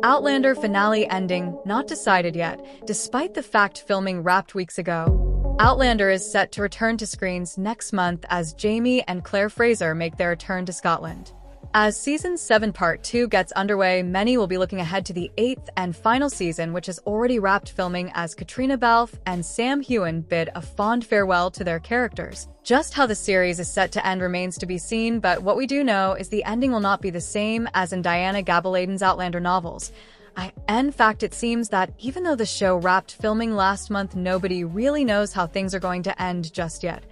Outlander finale ending not decided yet, despite the fact filming wrapped weeks ago. Outlander is set to return to screens next month as Jamie and Claire Fraser make their return to Scotland. As Season 7 Part 2 gets underway, many will be looking ahead to the 8th and final season, which has already wrapped filming as Caitriona Balfe and Sam Heughan bid a fond farewell to their characters. Just how the series is set to end remains to be seen, but what we do know is the ending will not be the same as in Diana Gabaldon's Outlander novels. In fact, it seems that even though the show wrapped filming last month, nobody really knows how things are going to end just yet.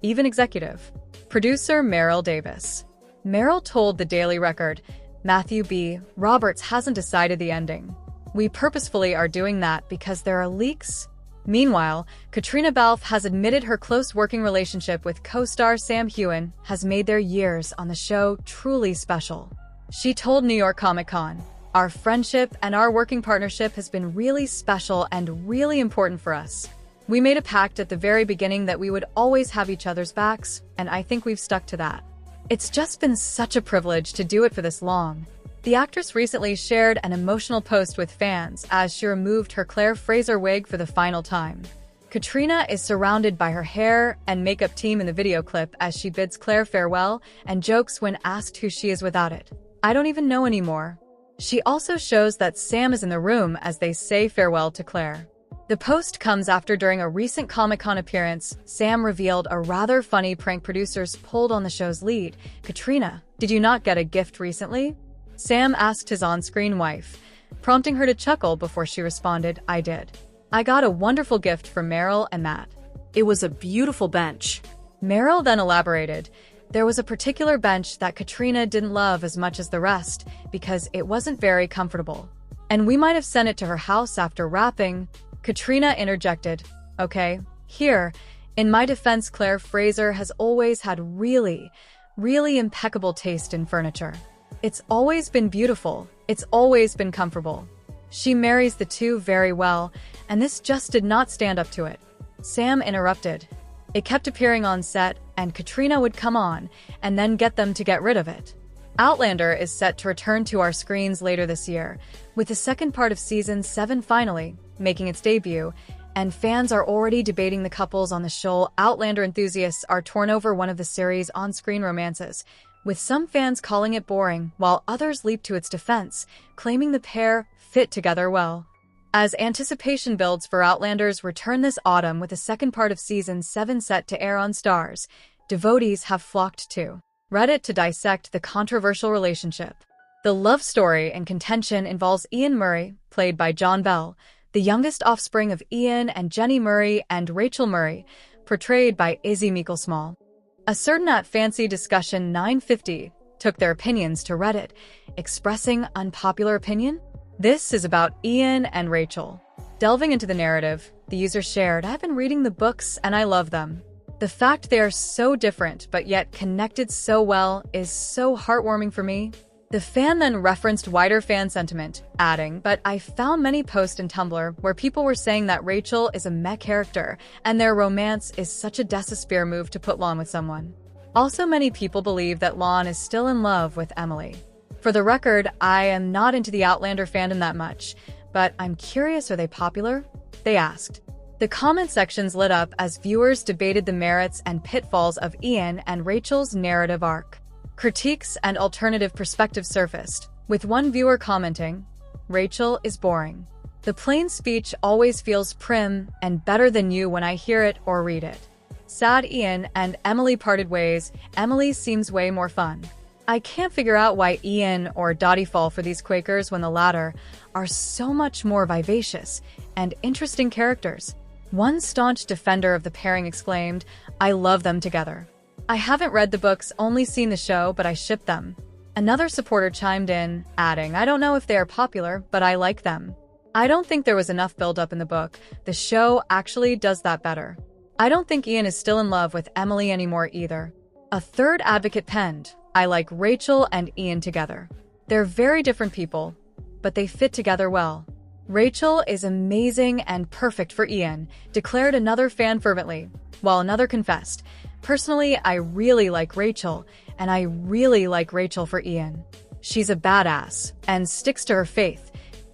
Even executive producer Meryl Davis. Meryl told the Daily Record, "Matthew B. Roberts hasn't decided the ending. We purposefully are doing that because there are leaks." Meanwhile, Caitriona Balfe has admitted her close working relationship with co-star Sam Heughan has made their years on the show truly special. She told New York Comic Con, "Our friendship and our working partnership has been really special and really important for us. We made a pact at the very beginning that we would always have each other's backs, and I think we've stuck to that. It's just been such a privilege to do it for this long." The actress recently shared an emotional post with fans as she removed her Claire Fraser wig for the final time. Caitriona is surrounded by her hair and makeup team in the video clip as she bids Claire farewell and jokes when asked who she is without it. "I don't even know anymore." She also shows that Sam is in the room as they say farewell to Claire. The post comes after, during a recent Comic-Con appearance, Sam revealed a rather funny prank producers pulled on the show's lead. "Caitriona, did you not get a gift recently?" Sam asked his on-screen wife, prompting her to chuckle before she responded, "I did. I got a wonderful gift from Meryl and Matt. It was a beautiful bench." Meryl then elaborated, "There was a particular bench that Caitriona didn't love as much as the rest because it wasn't very comfortable. And we might have sent it to her house after wrapping." Caitriona interjected, "Okay, here, in my defense, Claire Fraser has always had really impeccable taste in furniture. It's always been beautiful, it's always been comfortable. She marries the two very well, and this just did not stand up to it." Sam interrupted, "It kept appearing on set, and Caitriona would come on, and then get them to get rid of it." Outlander is set to return to our screens later this year, with the second part of Season 7 finally making its debut, and fans are already debating the couples on the show. Outlander enthusiasts are torn over one of the series' on-screen romances, with some fans calling it boring, while others leap to its defense, claiming the pair fit together well. As anticipation builds for Outlander's return this autumn with the second part of Season 7 set to air on Starz, devotees have flocked to Reddit to dissect the controversial relationship. The love story in contention involves Ian Murray, played by John Bell, the youngest offspring of Ian and Jenny Murray, and Rachel Murray, portrayed by Izzy Meeklesmall. A certain at Fancy Discussion 950 took their opinions to Reddit, expressing unpopular opinion. This is about Ian and Rachel. Delving into the narrative, the user shared, "I've been reading the books and I love them. The fact they are so different but yet connected so well is so heartwarming for me." The fan then referenced wider fan sentiment, adding, "But I found many posts in Tumblr where people were saying that Rachel is a meh character and their romance is such a desesperate move to put Lon with someone. Also, many people believe that Lon is still in love with Emily. For the record, I am not into the Outlander fandom that much, but I'm curious, are they popular?" they asked. The comment sections lit up as viewers debated the merits and pitfalls of Ian and Rachel's narrative arc. Critiques and alternative perspectives surfaced, with one viewer commenting, "Rachel is boring. The plain speech always feels prim and better than you when I hear it or read it. Sad Ian and Emily parted ways. Emily seems way more fun. I can't figure out why Ian or Dottie fall for these Quakers when the latter are so much more vivacious and interesting characters." One staunch defender of the pairing exclaimed, "I love them together. I haven't read the books, only seen the show, but I ship them." Another supporter chimed in, adding, "I don't know if they are popular, but I like them. I don't think there was enough build-up in the book. The show actually does that better. I don't think Ian is still in love with Emily anymore either." A third advocate penned, "I like Rachel and Ian together. They're very different people, but they fit together well. Rachel is amazing and perfect for Ian," declared another fan fervently, while another confessed, "Personally, I really like Rachel, and I really like Rachel for Ian. She's a badass and sticks to her faith.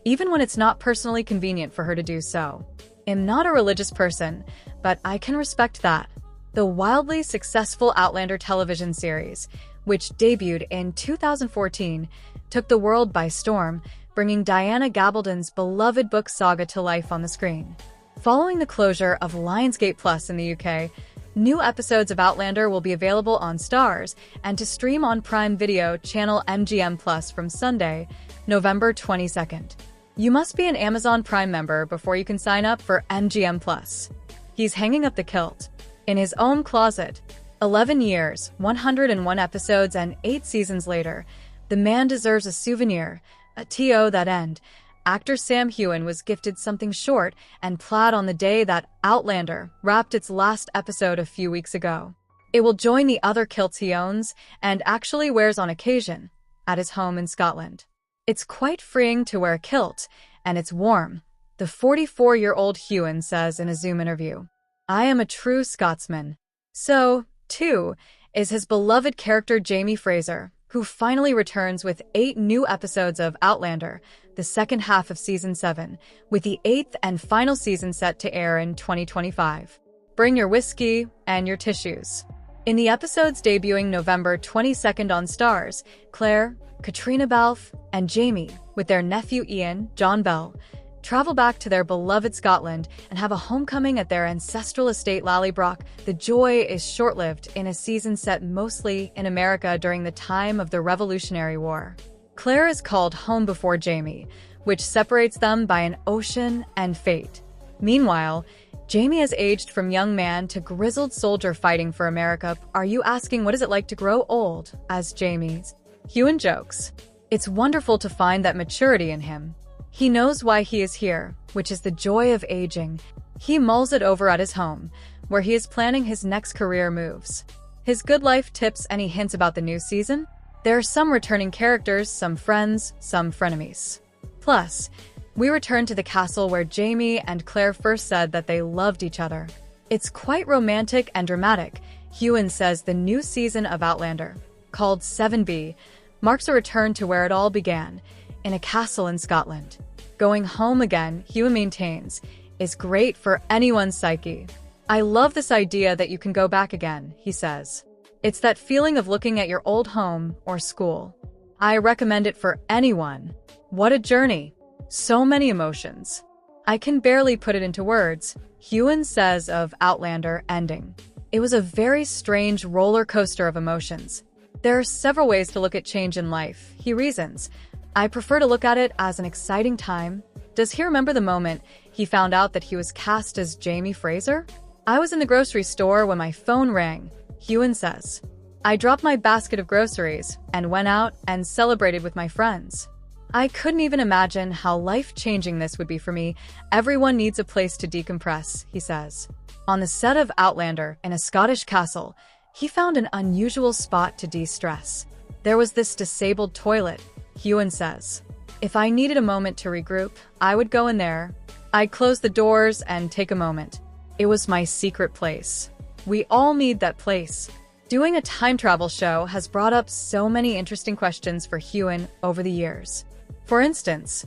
even when it's not personally convenient for her to do so. I'm not a religious person, but I can respect that. The wildly successful Outlander television series, which debuted in 2014, took the world by storm, bringing Diana Gabaldon's beloved book saga to life on the screen. Following the closure of Lionsgate Plus in the UK, new episodes of Outlander will be available on Starz and to stream on Prime Video channel MGM Plus from Sunday, November 22nd. You must be an Amazon Prime member before you can sign up for MGM Plus. He's hanging up the kilt in his own closet. 11 years, 101 episodes, and 8 seasons later, the man deserves a souvenir, a to that end. Actor Sam Heughan was gifted something short and plaid on the day that Outlander wrapped its last episode a few weeks ago. It will join the other kilts he owns and actually wears on occasion at his home in Scotland. It's quite freeing to wear a kilt, and it's warm, the 44-year-old Heughan says in a Zoom interview. I am a true Scotsman. So, too, is his beloved character Jamie Fraser, who finally returns with 8 new episodes of Outlander, the second half of Season 7, with the 8th and final season set to air in 2025. Bring your whiskey and your tissues. In the episodes debuting November 22nd on Starz, Claire, Caitriona Balfe, and Jamie, with their nephew Ian, John Bell, travel back to their beloved Scotland and have a homecoming at their ancestral estate Lallybroch. The joy is short-lived in a season set mostly in America during the time of the Revolutionary War. Claire is called home before Jamie, which separates them by an ocean and fate. Meanwhile, Jamie has aged from young man to grizzled soldier fighting for America. Are you asking what is it like to grow old? As Jamie's Heughan jokes. It's wonderful to find that maturity in him. He knows why he is here, which is the joy of aging. He mulls it over at his home, where he is planning his next career moves. His good life tips. Any hints about the new season? There are some returning characters, some friends, some frenemies. Plus, we return to the castle where Jamie and Claire first said that they loved each other. It's quite romantic and dramatic. Heughan says the new season of Outlander, called 7B, marks a return to where it all began, in a castle in Scotland. Going home again, Heughan maintains, is great for anyone's psyche. I love this idea that you can go back again, he says. It's that feeling of looking at your old home or school. I recommend it for anyone. What a journey. So many emotions. I can barely put it into words, Heughan says of Outlander ending. It was a very strange roller coaster of emotions. There are several ways to look at change in life, he reasons. I prefer to look at it as an exciting time. Does he remember the moment he found out that he was cast as Jamie Fraser? I was in the grocery store when my phone rang, Heughan says. I dropped my basket of groceries and went out and celebrated with my friends. I couldn't even imagine how life-changing this would be for me. Everyone needs a place to decompress, he says. On the set of Outlander, in a Scottish castle, he found an unusual spot to de-stress. There was this disabled toilet, Heughan says. If I needed a moment to regroup, I would go in there. I'd close the doors and take a moment. It was my secret place. We all need that place. Doing a time travel show has brought up so many interesting questions for Heughan over the years. For instance,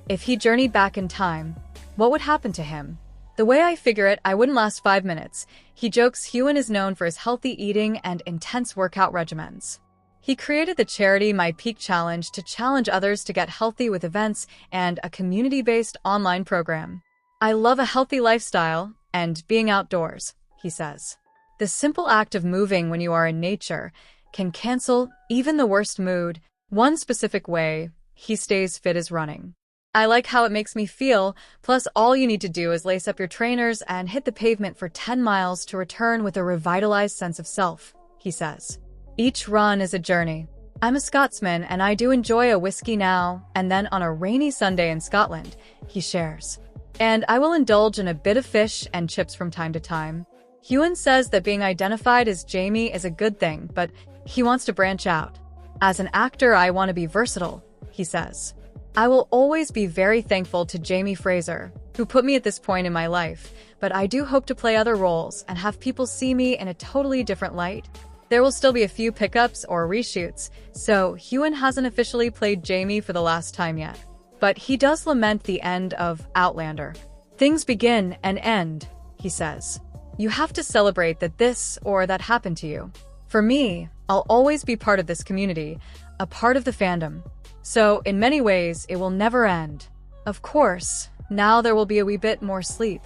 if he journeyed back in time, what would happen to him? The way I figure it, I wouldn't last 5 minutes. He jokes Heughan is known for his healthy eating and intense workout regimens. He created the charity My Peak Challenge to challenge others to get healthy with events and a community-based online program. I love a healthy lifestyle and being outdoors, he says. The simple act of moving when you are in nature can cancel even the worst mood. One specific way he stays fit is running. I like how it makes me feel, plus all you need to do is lace up your trainers and hit the pavement for 10 miles to return with a revitalized sense of self, he says. Each run is a journey. I'm a Scotsman and I do enjoy a whiskey now and then on a rainy Sunday in Scotland, he shares. And I will indulge in a bit of fish and chips from time to time. Heughan says that being identified as Jamie is a good thing, but he wants to branch out. As an actor, I want to be versatile, he says. I will always be very thankful to Jamie Fraser, who put me at this point in my life, but I do hope to play other roles and have people see me in a totally different light. There will still be a few pickups or reshoots, so Heughan hasn't officially played Jamie for the last time yet. but he does lament the end of Outlander. Things begin and end, he says. You have to celebrate that this or that happened to you. For me, I'll always be part of this community, a part of the fandom. So, in many ways, it will never end. Of course, now there will be a wee bit more sleep.